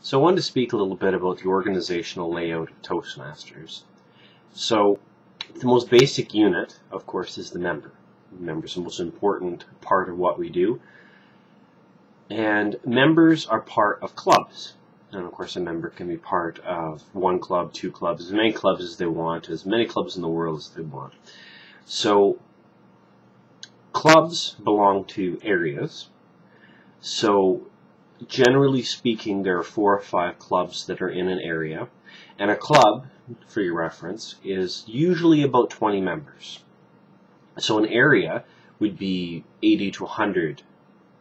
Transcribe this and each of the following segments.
So I wanted to speak a little bit about the organizational layout of Toastmasters. So the most basic unit, of course, is the member. The member is the most important part of what we do. And members are part of clubs. And of course a member can be part of one club, two clubs, as many clubs as they want, as many clubs in the world as they want. So clubs belong to areas. So generally speaking, there are 4 or 5 clubs that are in an area, and a club, for your reference, is usually about 20 members. So an area would be 80 to 100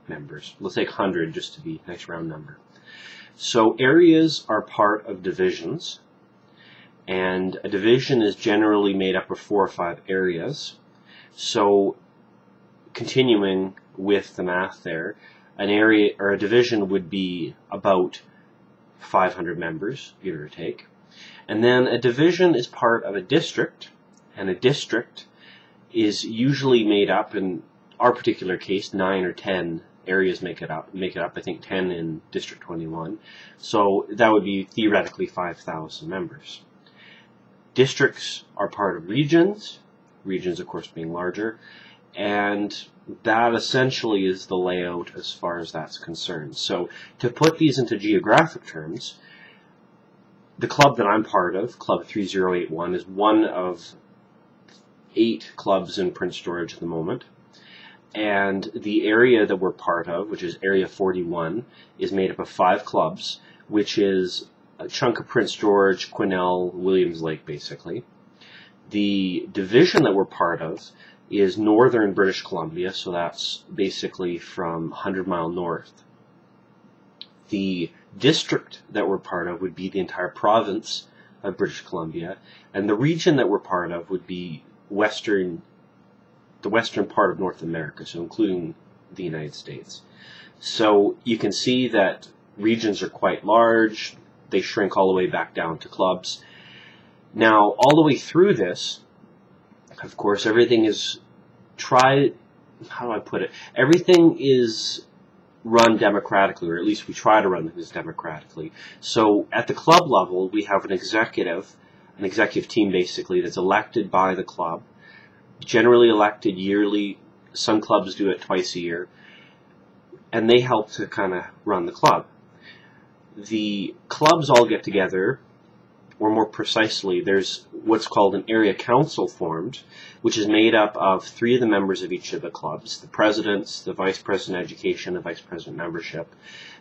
members. Let's say 100 just to be a nice round number. So areas are part of divisions, and a division is generally made up of 4 or 5 areas. So continuing with the math there, an area or a division would be about 500 members, give or take. And then a division is part of a district, and a district is usually made up, in our particular case, 9 or 10 areas make it up, I think 10 in District 21. So that would be theoretically 5,000 members. Districts are part of regions, regions of course being larger, and that essentially is the layout as far as that's concerned. So to put these into geographic terms, the club that I'm part of, Club 3081, is one of 8 clubs in Prince George at the moment. And the area that we're part of, which is Area 41, is made up of 5 clubs, which is a chunk of Prince George, Quesnel, Williams Lake, basically. The division that we're part of is northern British Columbia, so that's basically from 100 Mile North. The district that we're part of would be the entire province of British Columbia, and the region that we're part of would be the western part of North America, so including the United States. So you can see that regions are quite large, they shrink all the way back down to clubs. Now, all the way through this, of course, everything is everything is run democratically, or at least we try to run things democratically. So at the club level, we have an executive team basically that's elected by the club, generally elected yearly. Some clubs do it twice a year, and they help to kind of run the club. The clubs all get together, or more precisely, there's what's called an area council formed, which is made up of 3 of the members of each of the clubs, the presidents, the vice president education, the vice president membership,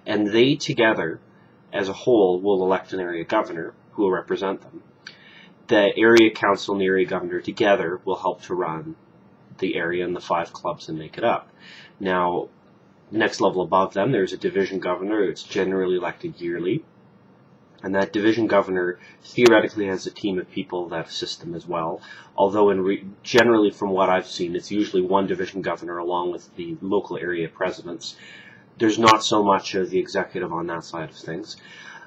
and they together, as a whole, will elect an area governor who will represent them. The area council and the area governor together will help to run the area and the 5 clubs that make it up. Now, next level above them, there's a division governor. It's generally elected yearly. And that division governor theoretically has a team of people that assist them as well. Although generally from what I've seen, it's usually one division governor along with the local area presidents. There's not so much of the executive on that side of things.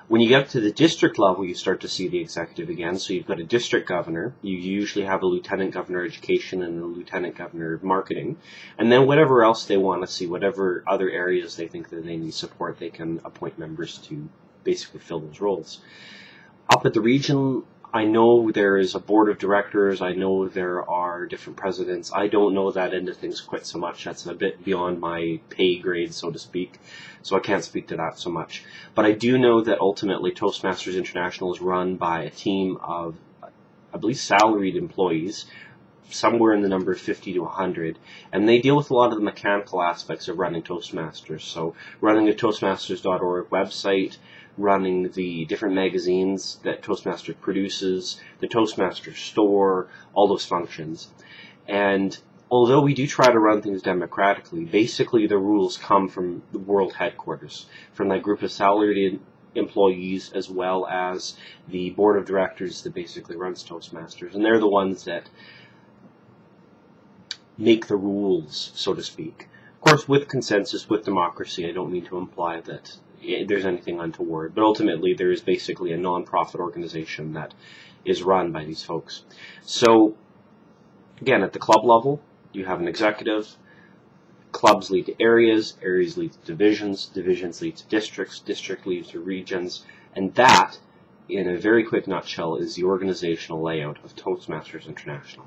When you get up to the district level, you start to see the executive again. So you've got a district governor. You usually have a lieutenant governor education and a lieutenant governor of marketing. And then whatever else they want to see, whatever other areas they think that they need support, they can appoint members to basically fill those roles. Up at the region, I know there is a board of directors. I know there are different presidents. I don't know that end of things quite so much. That's a bit beyond my pay grade, so to speak. So I can't speak to that so much. But I do know that ultimately Toastmasters International is run by a team of, I believe, salaried employees, somewhere in the number of 50 to 100, and they deal with a lot of the mechanical aspects of running Toastmasters. So running a Toastmasters.org website, running the different magazines that Toastmasters produces, the Toastmasters store, all those functions. And although we do try to run things democratically, basically the rules come from the world headquarters, from that group of salaried employees as well as the board of directors that basically runs Toastmasters. And they're the ones that make the rules, so to speak. Of course, with consensus, with democracy. I don't mean to imply that there's anything untoward, but ultimately there is basically a non-profit organization that is run by these folks. So, again, at the club level, you have an executive, clubs lead to areas, areas lead to divisions, divisions lead to districts, district leads to regions, and that, in a very quick nutshell, is the organizational layout of Toastmasters International.